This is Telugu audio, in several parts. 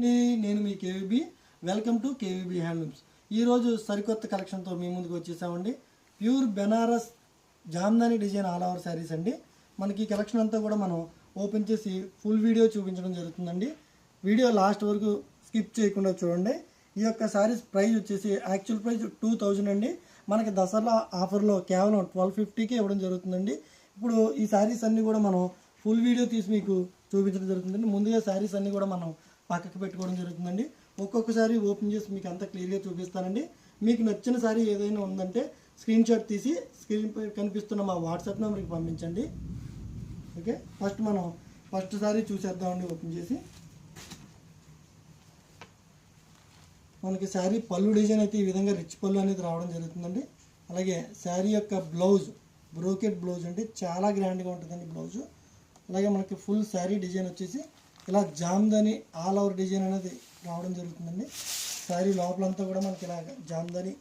నేను మీ KVB. Welcome to KVB handlooms. ఈరోజు సరికొత్త కలెక్షన్తో మీ ముందుకు వచ్చేసామండి. Pure Banaras Jamdani design all over saris అండి. మనకి ఈ కలెక్షన్ అంతా కూడా మనం ఓపెన్ చేసి ఫుల్ వీడియో చూపించడం జరుగుతుందండి. వీడియో లాస్ట్ వరకు స్కిప్ చేయకుండా చూడండి. ఈ యొక్క శారీస్ ప్రైస్ వచ్చేసి యాక్చువల్ ప్రైస్ 2000 అండి. మనకి దసరా ఆఫర్లో కేవలం 1250కి ఇవ్వడం జరుగుతుందండి. ఇప్పుడు ఈ శారీస్ అన్నీ కూడా మనం ఫుల్ వీడియో తీసి మీకు చూపించడం జరుగుతుందండి. ముందుగా శారీస్ అన్నీ కూడా మనం పక్కకు పెట్టుకోవడం జరుగుతుందండి. ఒక్కొక్క శారీ ఓపెన్ చేసి మీకు అంతా క్లియర్గా చూపిస్తానండి. మీకు నచ్చిన శారీ ఏదైనా ఉందంటే స్క్రీన్ షాట్ తీసి స్క్రీన్ పై కనిపిస్తున్న మా వాట్సాప్ నెంబర్కి పంపించండి. ఓకే, ఫస్ట్ శారీ చూసేద్దామండి. ఓపెన్ చేసి మనకి శారీ పళ్ళు డిజైన్ అయితే ఈ విధంగా రిచ్ పళ్ళు అనేది రావడం జరుగుతుందండి. అలాగే శారీ యొక్క బ్లౌజ్ బ్రోకెట్ బ్లౌజ్ అండి, చాలా గ్రాండ్గా ఉంటుందండి బ్లౌజు. అలాగే మనకి ఫుల్ శారీ డిజైన్ వచ్చేసి ఇలా జామ్దాని ఆల్ ఓవర్ డిజైన్ అనేది రావడం జరుగుతుందండి. శారీ లోపలంతా కూడా మనకి ఇలా జామ్దాని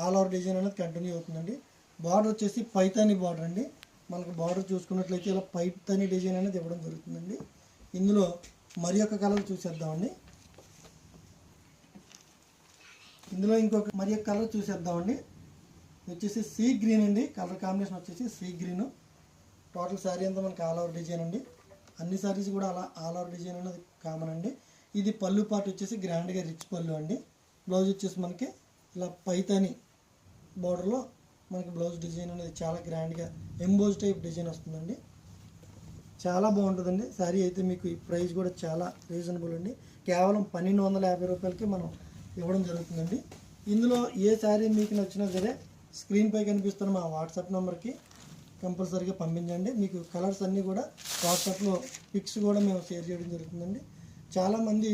ఆల్ ఓవర్ డిజైన్ అనేది కంటిన్యూ అవుతుందండి. బార్డర్ వచ్చేసి పైతాని బార్డర్ అండి. మనకు బార్డర్ చూసుకున్నట్లయితే ఇలా పైతాని డిజైన్ అనేది ఇవ్వడం జరుగుతుందండి. ఇందులో మరి ఒక కలర్ చూసేద్దామండి. ఇందులో ఇంకొక మరి ఒక కలర్ చూసేద్దామండి. వచ్చేసి సీ గ్రీన్ అండి. కలర్ కాంబినేషన్ వచ్చేసి సీ గ్రీన్. టోటల్ శారీ అంతా మనకి ఆల్ ఓవర్ డిజైన్ అండి. అన్ని శారీస్ కూడా అలా ఆల్ ఓవర్ డిజైన్ అనేది కామన్ అండి. ఇది పళ్ళు పార్ట్ వచ్చేసి గ్రాండ్గా రిచ్ పళ్ళు అండి. బ్లౌజ్ వచ్చేసి మనకి ఇలా పైతాని బార్డర్లో మనకి బ్లౌజ్ డిజైన్ అనేది చాలా గ్రాండ్గా ఎంబోజ్ టైప్ డిజైన్ వస్తుందండి. చాలా బాగుంటుందండి శారీ అయితే. మీకు ఈ ప్రైస్ కూడా చాలా రీజనబుల్ అండి. కేవలం 1250 రూపాయలకి మనం ఇవ్వడం జరుగుతుందండి. ఇందులో ఏ శారీ మీకు నచ్చినా సరే స్క్రీన్ పై కనిపిస్తున్న మా వాట్సాప్ నెంబర్కి కంపల్సరీగా పంపించండి. మీకు కలర్స్ అన్నీ కూడా వాట్సాప్లో పిక్స్ కూడా మేము షేర్ చేయడం జరుగుతుందండి. చాలామంది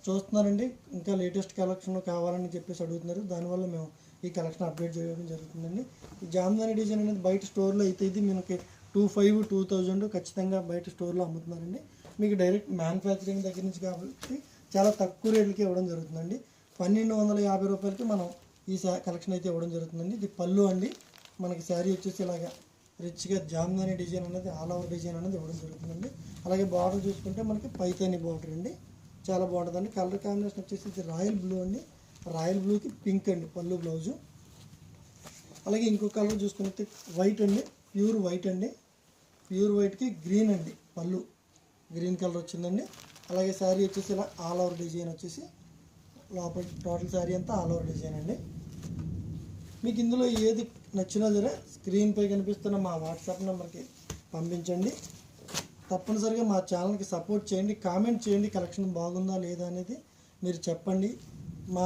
చూస్తున్నారండి, ఇంకా లేటెస్ట్ కలెక్షన్ కావాలని చెప్పేసి అడుగుతున్నారు. దానివల్ల మేము ఈ కలెక్షన్ అప్డేట్ చేయడం జరుగుతుందండి. ఈ జామ్దాని డిజైన్ అనేది బయట స్టోర్లో అయితే ఇది మనకి 2500-2000 ఖచ్చితంగా బయట స్టోర్లో అమ్ముతున్నారండి. మీకు డైరెక్ట్ మ్యానుఫ్యాక్చరింగ్ దగ్గర నుంచి కాబట్టి చాలా తక్కువ రేట్లకి ఇవ్వడం జరుగుతుందండి. 1250 రూపాయలకి మనం ఈ కలెక్షన్ అయితే ఇవ్వడం జరుగుతుందండి. ఇది పళ్ళు అండి. మనకి శారీ వచ్చేసి ఇలాగా రిచ్గా జామ్దాని డిజైన్ అనేది ఆల్ ఓవర్ డిజైన్ అనేది ఇవ్వడం జరుగుతుందండి. అలాగే బార్డర్ చూసుకుంటే మనకి పైతాని బార్డర్ అండి, చాలా బాగుంటుందండి. కలర్ కాంబినేషన్ వచ్చేసి ఇది రాయల్ బ్లూ అండి. రాయల్ బ్లూకి పింక్ అండి పళ్ళు బ్లౌజు. అలాగే ఇంకో కలర్ చూసుకుంటే వైట్ అండి, ప్యూర్ వైట్ అండి. ప్యూర్ వైట్కి గ్రీన్ అండి పళ్ళు, గ్రీన్ కలర్ వచ్చిందండి. అలాగే శారీ వచ్చేసి ఇలా ఆల్ ఓవర్ డిజైన్ వచ్చేసి లోపల టోటల్ శారీ అంతా ఆల్ ఓవర్ డిజైన్ అండి. మీకు ఇందులో ఏది నచ్చినా సరే స్క్రీన్ పై కనిపిస్తున్న మా వాట్సాప్ నెంబర్కి పంపించండి. తప్పనిసరిగా మా ఛానల్కి సపోర్ట్ చేయండి, కామెంట్ చేయండి. కలెక్షన్ బాగుందా లేదా అనేది మీరు చెప్పండి. మా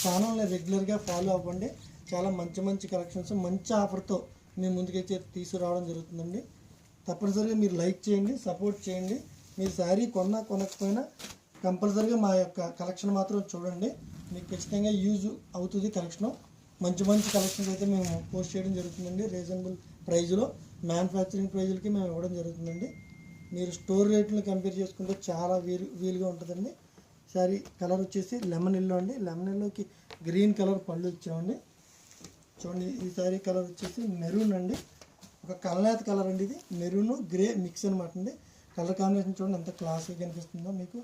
ఛానల్ని రెగ్యులర్గా ఫాలో అవ్వండి. చాలా మంచి మంచి కలెక్షన్స్ మంచి ఆఫర్తో మీ ముందుకైతే తీసుకురావడం జరుగుతుందండి. తప్పనిసరిగా మీరు లైక్ చేయండి, సపోర్ట్ చేయండి. మీరు శారీ కొనకపోయినా కంపల్సరీగా మా యొక్క కలెక్షన్ మాత్రం చూడండి. మీకు ఖచ్చితంగా యూజ్ అవుతుంది కలెక్షను. మంచి మంచి కలెక్షన్స్ అయితే మేము పోస్ట్ చేయడం జరుగుతుందండి. రీజనబుల్ ప్రైజ్లో మ్యానుఫ్యాక్చరింగ్ ప్రైజులకి మేము ఇవ్వడం జరుగుతుందండి. మీరు స్టోర్ రేట్లను కంపేర్ చేసుకుంటే చాలా వీలుగా ఉంటుందండి. శారీ కలర్ వచ్చేసి లెమన్ ఎల్లో అండి. లెమన్ ఎల్లోకి గ్రీన్ కలర్ పళ్ళు ఇచ్చామండి. చూడండి, ఈ శారీ కలర్ వచ్చేసి మెరూన్ అండి. ఒక కల్నేత కలర్ అండి. ఇది మెరూన్ గ్రే మిక్స్ అనమాట అండి. కలర్ కాంబినేషన్ చూడండి ఎంత క్లాస్గా కనిపిస్తుందో మీకు.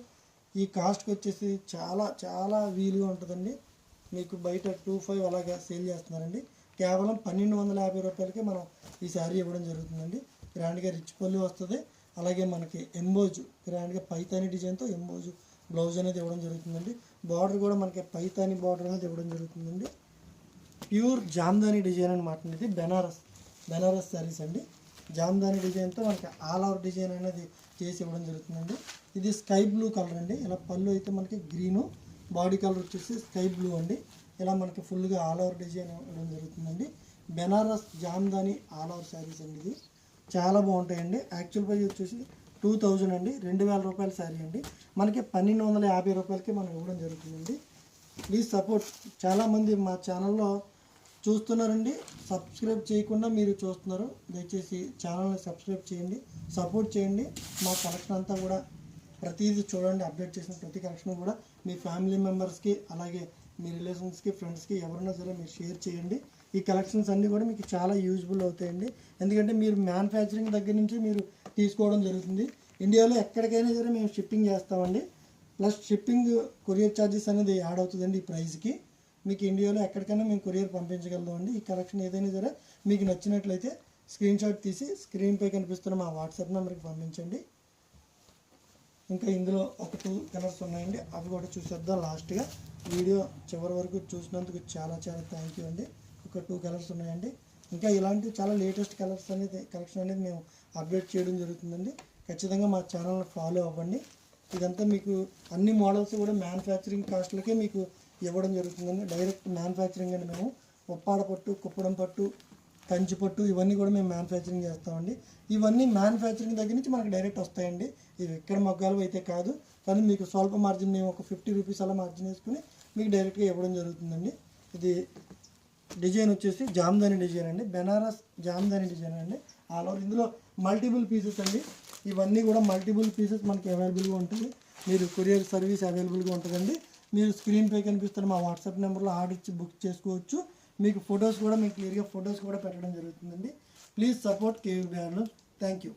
ఈ కాస్ట్కి వచ్చేసి చాలా చాలా వీలుగా ఉంటుందండి. మీకు బయట 2500 అలాగా సేల్ చేస్తున్నారండి. కేవలం 1250 రూపాయలకి మనం ఈ శారీ ఇవ్వడం జరుగుతుందండి. గ్రాండ్గా రిచ్ పళ్ళు వస్తుంది. అలాగే మనకి ఎంబోజ్ గ్రాండ్గా పైతాని డిజైన్తో ఎంబోజ్ బ్లౌజ్ అనేది ఇవ్వడం జరుగుతుందండి. బార్డర్ కూడా మనకి పైతాని బార్డర్ అనేది ఇవ్వడం జరుగుతుందండి. ప్యూర్ జామ్దాని డిజైన్ అనమాట. ఇది బెనారస్ శారీస్ అండి. జామ్దాని డిజైన్తో మనకి ఆల్ ఓవర్ డిజైన్ అనేది చేసి ఇవ్వడం జరుగుతుందండి. ఇది స్కై బ్లూ కలర్ అండి. ఇలా పళ్ళు అయితే మనకి గ్రీను, బాడీ కలర్ వచ్చేసి స్కై బ్లూ అండి. ఇలా మనకి ఫుల్గా ఆల్ ఓవర్ డిజైన్ ఇవ్వడం జరుగుతుందండి. బెనారస్ జామ్దాని ఆల్ ఓవర్ శారీస్ అండి. ఇది చాలా బాగుంటాయండి. యాక్చువల్ ప్రైస్ వచ్చేసి 2000 అండి. 2000 రూపాయల శారీ అండి. మనకి 1250 రూపాయలకి మనం ఇవ్వడం జరుగుతుందండి. Please support. చాలామంది మా ఛానల్లో చూస్తున్నారండి, సబ్స్క్రైబ్ చేయకుండా మీరు చూస్తున్నారు. దయచేసి ఛానల్ని సబ్స్క్రైబ్ చేయండి, సపోర్ట్ చేయండి. మా కలెక్షన్ అంతా కూడా ప్రతిదీ చూడండి. అప్డేట్ చేసిన ప్రతి కలెక్షన్ కూడా మీ ఫ్యామిలీ మెంబర్స్కి అలాగే మీ రిలేషన్స్కి ఫ్రెండ్స్కి ఎవరైనా సరే మీరు షేర్ చేయండి. ఈ కలెక్షన్స్ అన్నీ కూడా మీకు చాలా యూజ్ఫుల్ అవుతాయండి. ఎందుకంటే మీరు మ్యానుఫ్యాక్చరింగ్ దగ్గర నుంచి మీరు తీసుకోవడం జరుగుతుంది. ఇండియాలో ఎక్కడికైనా సరే మేము షిప్పింగ్ చేస్తామండి. ప్లస్ షిప్పింగ్ కొరియర్ ఛార్జెస్ అనేది యాడ్ అవుతుందండి ఈ ప్రైస్కి. మీకు ఇండియాలో ఎక్కడికైనా మేము కొరియర్ పంపించగలుగుతాం అండి. ఈ కలెక్షన్ ఏదైనా సరే మీకు నచ్చినట్లయితే స్క్రీన్ షాట్ తీసి స్క్రీన్పై కనిపిస్తున్న మా వాట్సాప్ నెంబర్కి పంపించండి. ఇంకా ఇందులో ఒక 2 కలర్స్ ఉన్నాయండి, అవి కూడా చూసేద్దాం లాస్ట్గా. వీడియో చివరి వరకు చూసినందుకు చాలా చాలా థ్యాంక్ యూ అండి. ఒక 2 కలర్స్ ఉన్నాయండి. ఇంకా ఇలాంటి చాలా లేటెస్ట్ కలెక్షన్ అనేది మేము అప్డేట్ చేయడం జరుగుతుందండి. ఖచ్చితంగా మా ఛానల్ని ఫాలో అవ్వండి. ఇదంతా మీకు అన్ని మోడల్స్ కూడా మ్యానుఫ్యాక్చరింగ్ కాస్ట్లకే మీకు ఇవ్వడం జరుగుతుందండి. డైరెక్ట్ మ్యానుఫ్యాక్చరింగ్ అని మేము ఉప్పాడ పట్టు, కుప్పడం పట్టు, కంచి పట్టు ఇవన్నీ కూడా మేము మ్యానుఫ్యాక్చరింగ్ చేస్తామండి. ఇవన్నీ మ్యానుఫ్యాక్చరింగ్ దగ్గర నుంచి మనకు డైరెక్ట్ వస్తాయండి. ఇవి ఎక్కడ మగ్గాలు అయితే కాదు, కానీ మీకు స్వల్ప మార్జిన్ మేము ఒక 50 రూపీస్ అలా మార్జిన్ వేసుకుని మీకు డైరెక్ట్గా ఇవ్వడం జరుగుతుందండి. ఇది డిజైన్ వచ్చేసి జామ్దాని డిజైన్ అండి, బెనారస్ జామ్దాని డిజైన్ అండి. ఆల్ ఓవర్ ఇందులో మల్టిపుల్ పీసెస్ అండి. ఇవన్నీ కూడా మల్టిపుల్ పీసెస్ మనకి అవైలబుల్గా ఉంటుంది. మీరు కొరియర్ సర్వీస్ అవైలబుల్గా ఉంటుందండి. మీరు స్క్రీన్పై కనిపిస్తున్న మా వాట్సాప్ నెంబర్లో ఆర్డర్ ఇచ్చి బుక్ చేసుకోవచ్చు. మీకు ఫొటోస్ కూడా మీకు క్లియర్గా ఫొటోస్ కూడా పెట్టడం జరుగుతుందండి. Please support KV handlooms. Thank you.